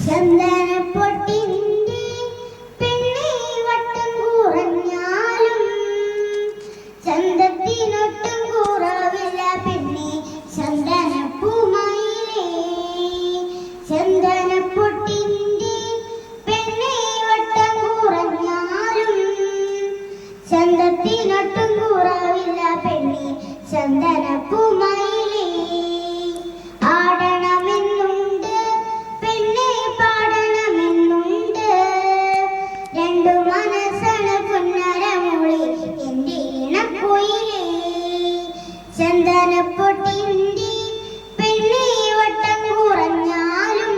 ചന്ദനപ്പൊട്ടിന്റെ പെണ്ണേ വട്ടം കുറഞ്ഞാലും ചന്തത്തിനൊട്ടും കുറവില്ല പെണ്ണേ ചന്ദനപ്പൂമയിലേ. ചന്ദനപ്പൊട്ടിന്റെ പെണ്ണേ വട്ടം കുറഞ്ഞാലും ചന്തത്തിനൊട്ടും കുറവില്ല പെണ്ണേ ചന്ദനപ്പൂമയിലേ. ആടണമെന്നുണ്ട് പെണ്ണെ പാടണമെന്നുണ്ട്, രണ്ടു മനസ്സാണ് പുന്നരമോളി എന്റെ ഇണക്കുയിലേ. ചന്ദനപ്പൊട്ടിന്റെ പെണ്ണെ വട്ടം കുറഞ്ഞാലും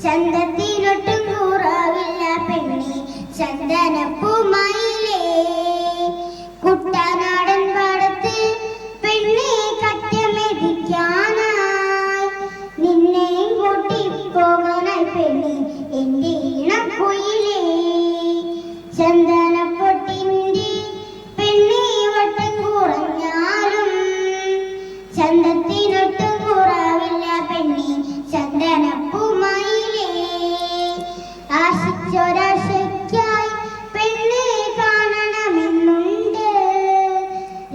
ചന്തത്തിനൊട്ടും കുറവില്ല പെണ്ണെ ചന്ദനപ്പൂമയിലേ. കുട്ടനാടൻ പാടത്ത് പെണ്ണെ കറ്റമെതിക്കാനായി നിന്നെയും കൂട്ടി പോകാനായി പെണ്ണെ എന്റെ ഇണക്കുയിലേ. ചന്ദനപ്പൊട്ടിന്റെ പെണ്ണെ വട്ടം കുറഞ്ഞാലും ചന്തത്തിനൊട്ടും കുറവില്ല പെണ്ണെ ചന്ദനപ്പൂമയിലേ. ആശിച്ചൊരാശയ്ക്കായി പെണ്ണെ കാണണമെന്നുണ്ട്,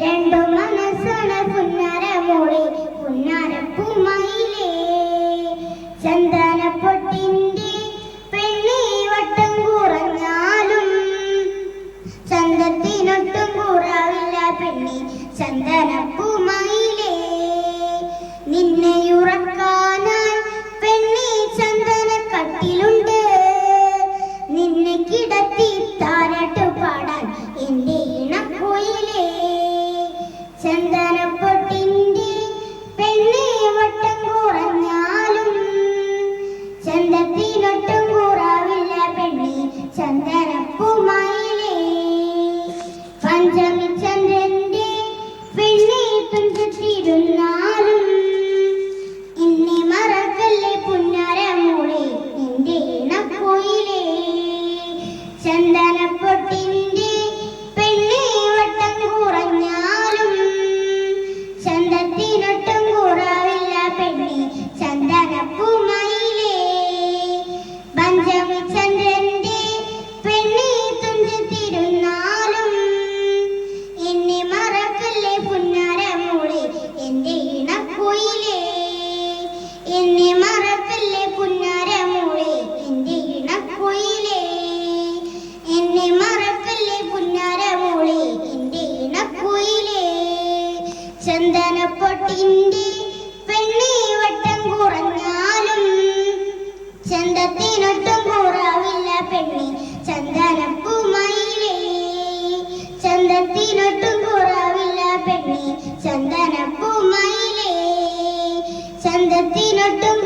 രണ്ടു മനസ്സാണ് പുന്നരമോളെ പുന്നരപ്പൂമയിലേ. ചന്ദനപ്പൊട്ടിന്റെ പെണ്ണെ വട്ടം കുറഞ്ഞാലും ചന്തത്തിനൊട്ടും കുറവില്ല പെണ്ണെ ചന്ദനപ്പൂമയിലേ. നിന്നെ ഉറക്കാനായി പെണ്ണെ ചന്ദനക്കട്ടിലുണ്ട്, നിന്നെ കിടത്തി താരാട്ട് പാടാൻ എന്റെ ഇണക്കുയിലേ. ചന്ദനപ്പൊട്ടിന്റെ പെണ്ണെ വട്ടം കുറഞ്ഞാലും ചന്തത്തിനൊട്ടും കുറവില്ല പെണ്ണെ ചന്ദനപ്പൂമയിലേ. പഞ്ചമി ചന്ദ്രന്റെ പെണ്ണെ തുഞ്ചത്തിരുന്നാലും എന്നെ മറക്കല്ലേ പുന്നരമോളെ എന്റെ ഇണക്കുയിലേ. ചന്ദനപ്പൊട്ടിന്റെ പെണ്ണെ വട്ടം കുറഞ്ഞാലും ചന്തത്തിനൊട്ടും കുറവില്ല പെണ്ണെ ചന്ദനപ്പൂമയിലേ. പഞ്ചമി ചന്ദ്രന്റെ പെണ്ണെ തുഞ്ചത്തിരുന്നാലും എന്നെ മറക്കല്ലേ പുന്നരമോളെ എന്റെ ഇണക്കുയിലേ. എന്നെ മറക്കല്ലേ പുന്നരമോളെ എന്റെ ഇണക്കുയിലേ. എന്നെ മറക്കല്ലേ പുന്നരമോളെ എന്റെ ഇണക്കുയിലേ. ചന്ദനപ്പൊട്ടിന്റെ പെണ്ണെ വട്ടം കുറഞ്ഞാലും ചന്തത്തിനൊട്ടും കുറവില്ല പെണ്ണെ ചന്ദനപ്പൂമയിലേ. ചന്തത്തിനൊട്ടും കുറവില്ല പെണ്ണെ ചന്ദനപ്പൂമയിലേ. ചന്തത്തിനൊട്ടും